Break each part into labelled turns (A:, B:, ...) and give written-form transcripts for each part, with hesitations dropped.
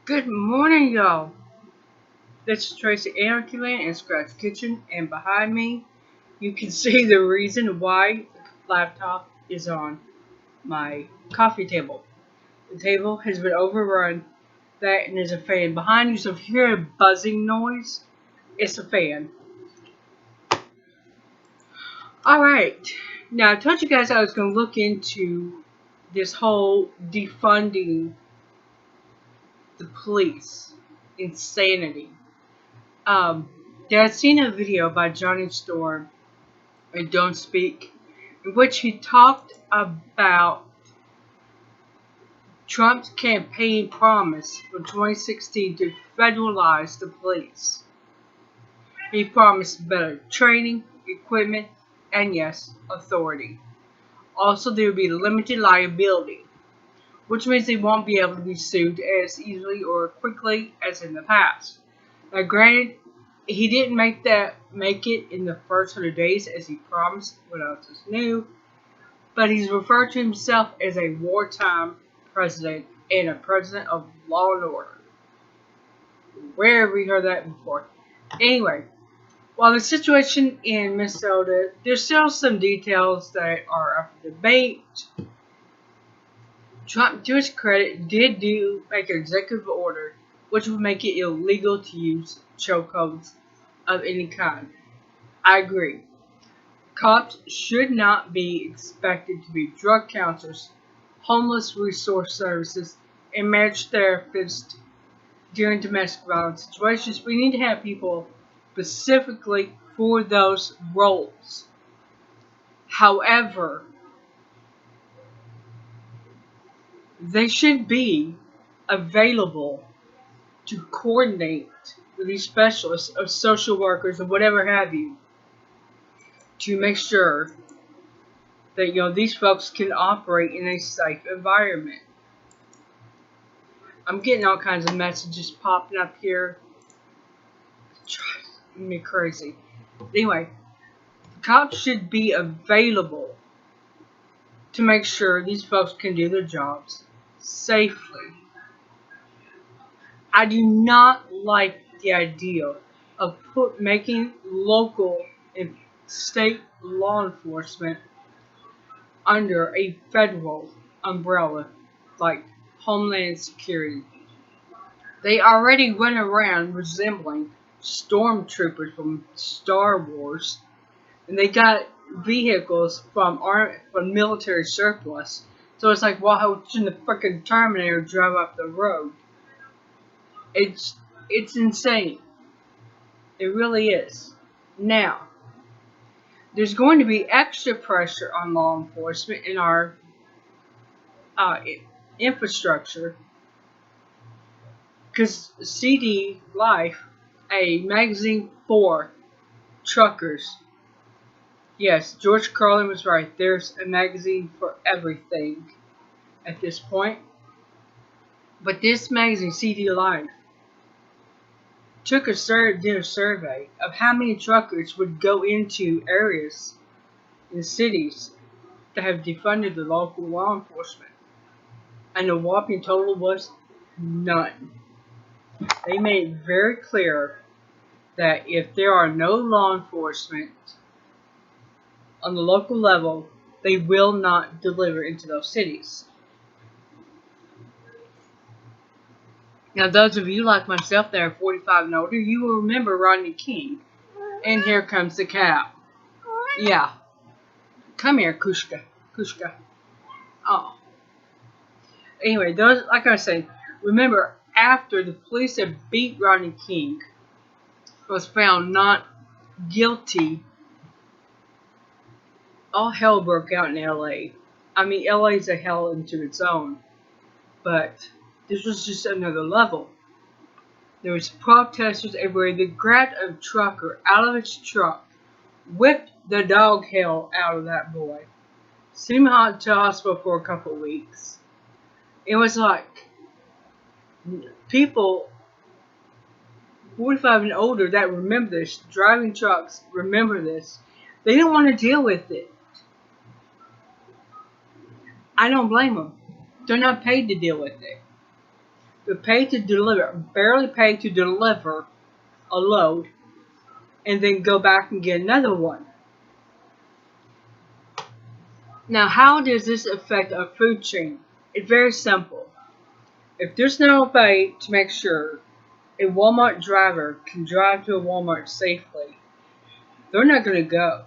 A: Good morning, y'all. This is Tracy Anarchy Land in Scratch Kitchen, and behind me, you can see the reason why the laptop is on my coffee table. The table has been overrun. That and there's a fan behind you, so if you hear a buzzing noise, it's a fan. Alright, now I told you guys I was going to look into this whole defunding the police insanity. I'd seen a video by Johnny Storm and Don't Speak, in which he talked about Trump's campaign promise from 2016 to federalize the police. He promised better training, equipment, and yes, authority. Also, there will be limited liability, which means they won't be able to be sued as easily or quickly as in the past. Now, granted, he didn't make it in the first 100 days as he promised. What else is new? But he's referred to himself as a wartime president and a president of law and order. Where have we heard that before? Anyway, while the situation in Minnesota, there's still some details that are up for debate. Trump, to his credit, did make an executive order which would make it illegal to use chokeholds of any kind. I agree. Cops should not be expected to be drug counselors, homeless resource services, and marriage therapists during domestic violence situations. We need to have people specifically for those roles. However, they should be available to coordinate with these specialists of social workers or whatever have you to make sure that these folks can operate in a safe environment. I'm getting all kinds of messages popping up here. It's driving me crazy. Anyway, cops should be available to make sure these folks can do their jobs safely. I do not like the idea of making local and state law enforcement under a federal umbrella like Homeland Security. They already run around resembling stormtroopers from Star Wars, and they got vehicles from military surplus. So it's like, watching the freaking Terminator drive up the road. It's insane. It really is. Now, there's going to be extra pressure on law enforcement in our infrastructure because CD Life, a magazine for truckers. Yes, George Carlin was right. There's a magazine for everything at this point. But this magazine, CD Life, did a survey of how many truckers would go into areas in cities that have defunded the local law enforcement. And the whopping total was none. They made it very clear that if there are no law enforcement on the local level, they will not deliver into those cities. Now, those of you like myself that are 45 and older, you will remember Rodney King. And here comes the cat. Yeah. Come here, Kushka. Kushka. Oh. Anyway, like I said, remember, after the police had beat Rodney King, was found not guilty, all hell broke out in LA. I mean, LA is a hell into its own. But this was just another level. There was protesters everywhere. They grabbed a trucker out of his truck, whipped the dog hell out of that boy, sent him out to hospital for a couple of weeks. It was like people 45 and older that remember this, driving trucks, remember this. They didn't want to deal with it. I don't blame them. They're not paid to deal with it. They're paid to deliver, barely paid to deliver a load, and then go back and get another one. Now, how does this affect our food chain? It's very simple. If there's no way to make sure a Walmart driver can drive to a Walmart safely, they're not going to go.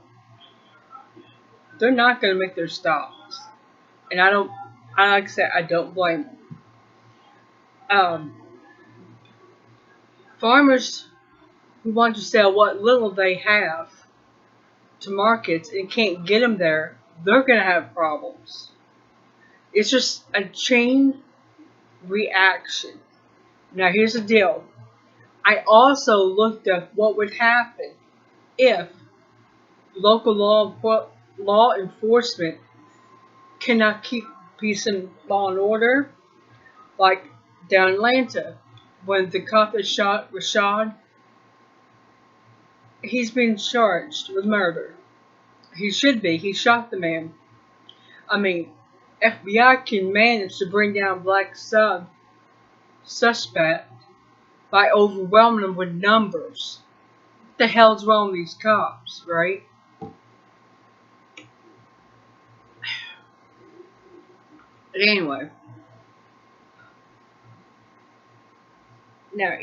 A: They're not going to make their stops. And like I said, I don't blame them. Farmers who want to sell what little they have to markets and can't get them there, they're going to have problems. It's just a chain reaction. Now, here's the deal. I also looked up what would happen if local law enforcement cannot keep peace and law and order, like down in Atlanta, when the cop that shot Rashad, he's been charged with murder. He should be. He shot the man. I mean, FBI can manage to bring down black suspect by overwhelming them with numbers. What the hell's wrong with these cops, right? But anyway, now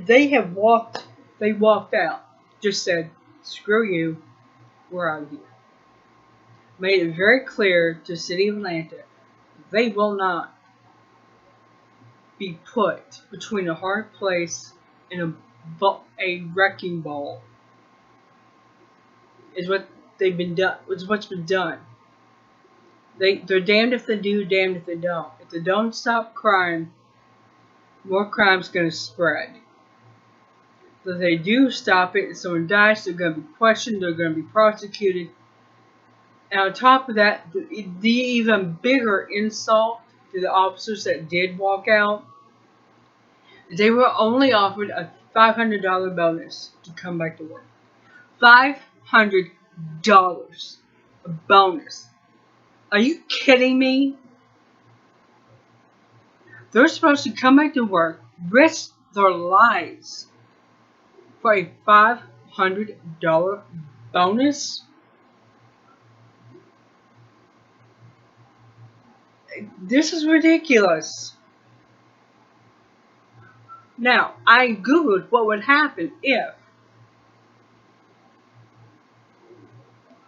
A: they walked out, just said, screw you, we're out of here. Made it very clear to the city of Atlanta, they will not be put between a hard place and a wrecking ball. Is what they've been done. Is what's been done. They're damned if they do, damned if they don't. If they don't stop crime, more crime's going to spread. If they do stop it and someone dies, they're going to be questioned, they're going to be prosecuted. And on top of that, the even bigger insult to the officers that did walk out, they were only offered a $500 bonus to come back to work. $500 a bonus. Are you kidding me? They're supposed to come back to work, risk their lives for a $500 bonus? This is ridiculous. Now, I googled what would happen if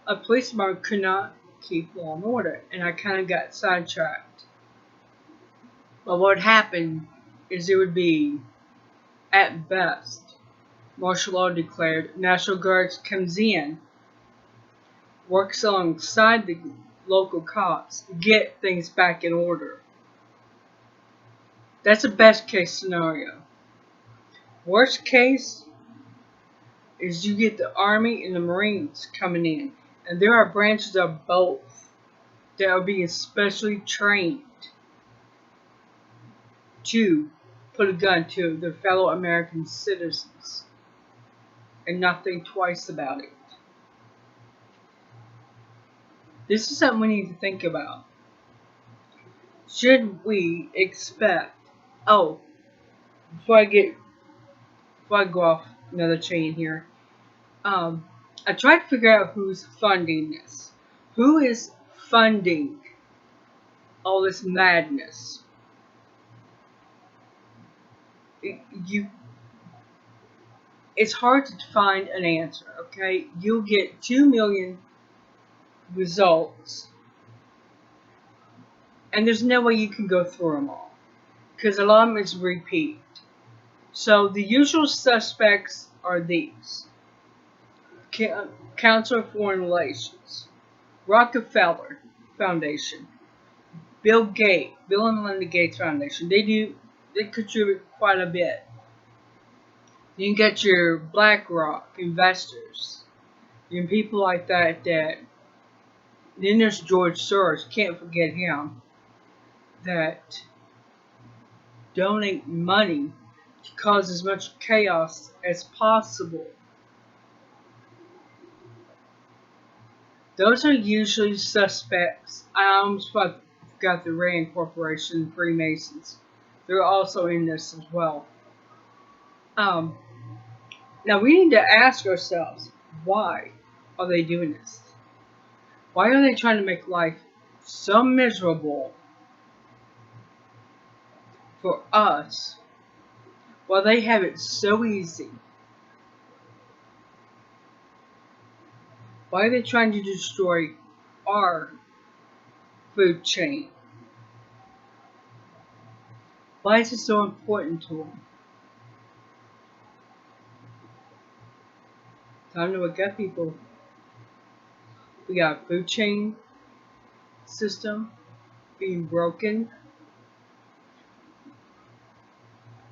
A: a police department could not keep law and order, and I kind of got sidetracked. But what would happen is there would be, at best, martial law declared, National Guards comes in, works alongside the local cops, get things back in order. That's the best case scenario. Worst case is you get the Army and the Marines coming in, and there are branches of both that are being specially trained to put a gun to their fellow American citizens and not think twice about it. This is something we need to think about. Should we expect... Oh, before I go off another chain here, I tried to figure out who's funding this. Who is funding all this madness? It's hard to find an answer, okay? You'll get 2 million results, and there's no way you can go through them all, because a lot of them is repeat. So the usual suspects are these: Council of Foreign Relations, Rockefeller Foundation, Bill and Melinda Gates Foundation. They contribute quite a bit. You can get your BlackRock investors, and people like that. Then there's George Soros. Can't forget him. That donate money to cause as much chaos as possible. Those are usually suspects. I almost forgot the Rand Corporation, Freemasons. They're also in this as well. Um, Now we need to ask ourselves, why are they doing this? Why are they trying to make life so miserable for us while they have it so easy? Why are they trying to destroy our food chain? Why is it so important to them? Time to wake up, people. We got a food chain system being broken,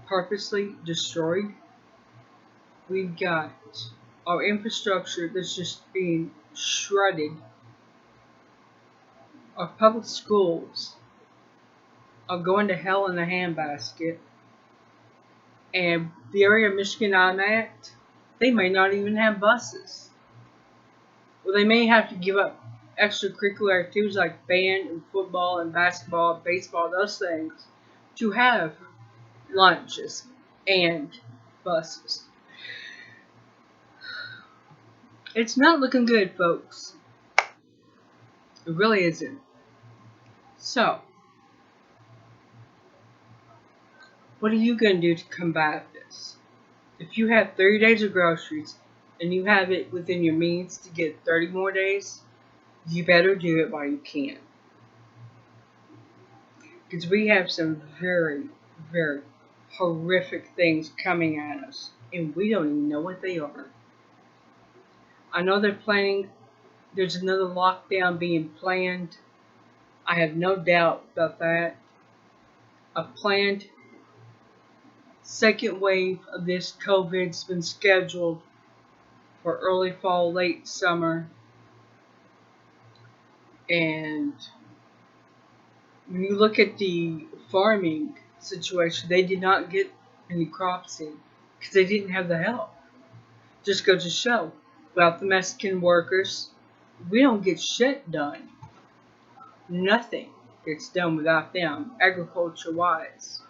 A: purposely destroyed. We've got our infrastructure that's just being shredded. Our public schools are going to hell in a handbasket. And the area of Michigan I'm at, they may not even have buses. Or they may have to give up extracurricular activities like band and football and basketball, baseball, those things, to have lunches and buses. It's not looking good, folks. It really isn't. So, what are you going to do to combat this? If you have 30 days of groceries and you have it within your means to get 30 more days, you better do it while you can. Because we have some very, very horrific things coming at us, and we don't even know what they are. I know they're planning, there's another lockdown being planned. I have no doubt about that. A planned second wave of this COVID's been scheduled for early fall, late summer. And when you look at the farming situation, they did not get any crops in because they didn't have the help. Just goes to show, without the Mexican workers, we don't get shit done. Nothing gets done without them, agriculture-wise.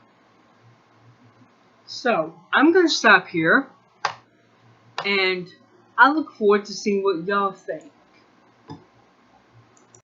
A: So, I'm going to stop here, and I look forward to seeing what y'all think.